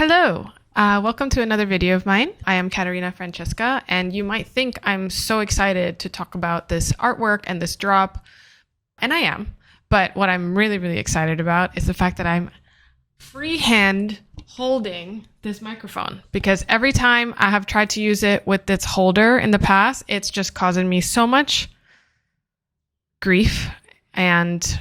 Hello, welcome to another video of mine. I am Katerina Francesca, and you might think I'm so excited to talk about this artwork and this drop, and I am. But what I'm really excited about is the fact that I'm freehand holding this microphone, because every time I have tried to use it with its holder in the past, it's just causing me so much grief and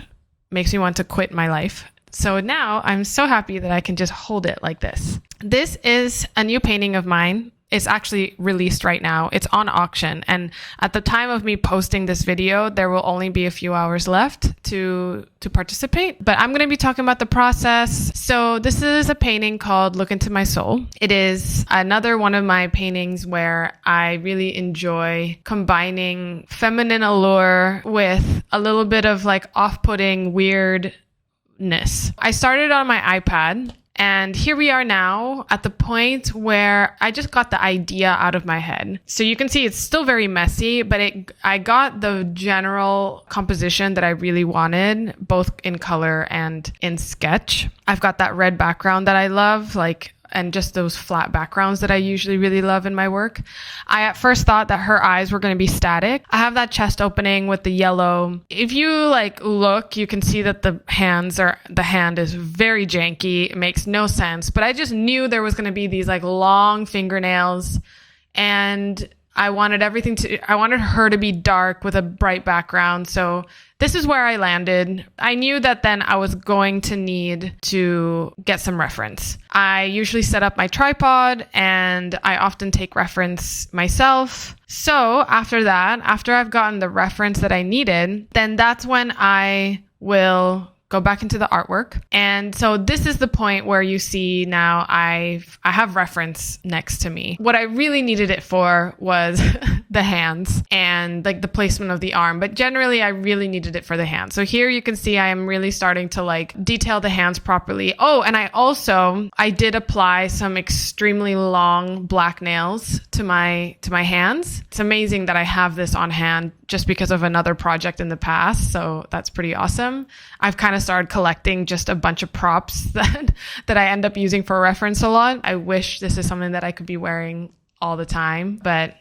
makes me want to quit my life. So now I'm so happy that I can just hold it like this. This is a new painting of mine. It's actually released right now. It's on auction. And at the time of me posting this video, there will only be a few hours left to participate. But I'm going to be talking about the process. So this is a painting called Look Into My Soul. It is another one of my paintings where I really enjoy combining feminine allure with a little bit of like off-putting weirdness. I started on my iPad, and here we are now at the point where I just got the idea out of my head. So you can see it's still very messy, but I got the general composition that I really wanted, both in color and in sketch. I've got that red background that I love, and just those flat backgrounds that I usually really love in my work. I at first thought that her eyes were going to be static. I have that chest opening with the yellow. If you look, you can see that the hand is very janky. It makes no sense, but I just knew there was going to be these long fingernails, and I wanted her to be dark with a bright background. So this is where I landed. I knew that then I was going to need to get some reference. I usually set up my tripod, and I often take reference myself. So after I've gotten the reference that I needed, then that's when I will go back into the artwork. And so this is the point where you see now I have reference next to me. What I really needed it for was the hands and the placement of the arm. But generally, I really needed it for the hands. So here you can see I am really starting to detail the hands properly. Oh, and I did apply some extremely long black nails to my hands. It's amazing that I have this on hand just because of another project in the past. So that's pretty awesome. I've kind of started collecting just a bunch of props that I end up using for reference a lot. I wish this is something that I could be wearing all the time, but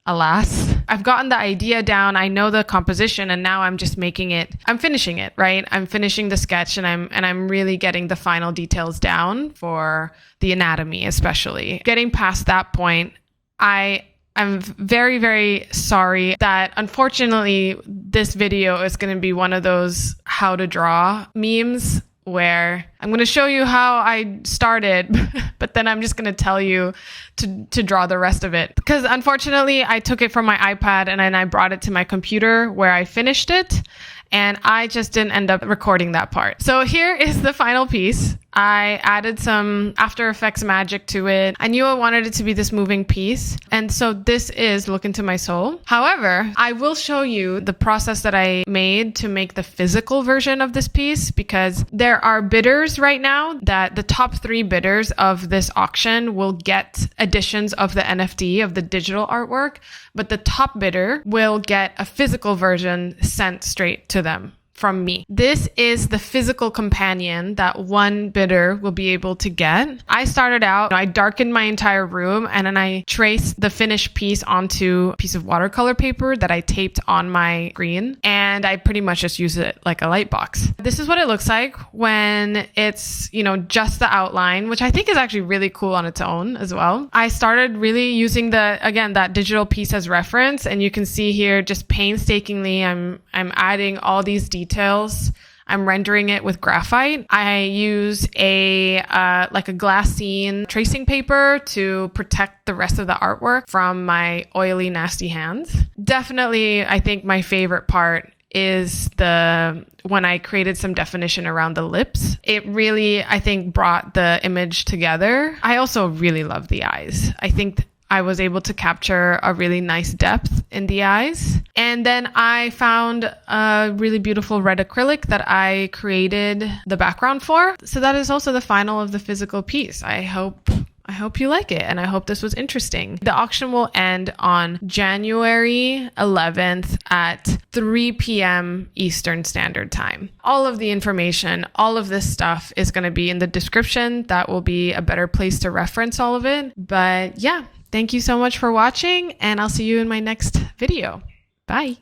alas, I've gotten the idea down. I know the composition, and now I'm just I'm finishing it, right? I'm finishing the sketch, and I'm really getting the final details down for the anatomy, especially. Getting past that point, I'm very sorry that unfortunately this video is going to be one of those how to draw memes where I'm going to show you how I started, but then I'm just going to tell you to draw the rest of it. Because unfortunately, I took it from my iPad and then I brought it to my computer where I finished it, and I just didn't end up recording that part. So here is the final piece. I added some After Effects magic to it. I knew I wanted it to be this moving piece. And so this is Look Into My Soul. However, I will show you the process that I made to make the physical version of this piece, because there are bidders right now that the top 3 bidders of this auction will get editions of the NFT, of the digital artwork, but the top bidder will get a physical version sent straight to them from me. This is the physical companion that one bidder will be able to get. I started out, I darkened my entire room, and then I traced the finished piece onto a piece of watercolor paper that I taped on my screen, and I pretty much just use it like a light box. This is what it looks like when it's, just the outline, which I think is actually really cool on its own as well. I started really using that digital piece as reference, and you can see here just painstakingly I'm adding all these details. I'm rendering it with graphite. I use a glassine tracing paper to protect the rest of the artwork from my oily, nasty hands. Definitely, I think my favorite part is when I created some definition around the lips. It really, I think, brought the image together. I also really love the eyes. I think I was able to capture a really nice depth in the eyes. And then I found a really beautiful red acrylic that I created the background for. So that is also the final of the physical piece. I hope hope you like it, and I hope this was interesting. The auction will end on January 11th at 3 p.m. Eastern Standard Time. All of the information, all of this stuff is going to be in the description. That will be a better place to reference all of it. But yeah, thank you so much for watching, and I'll see you in my next video. Bye.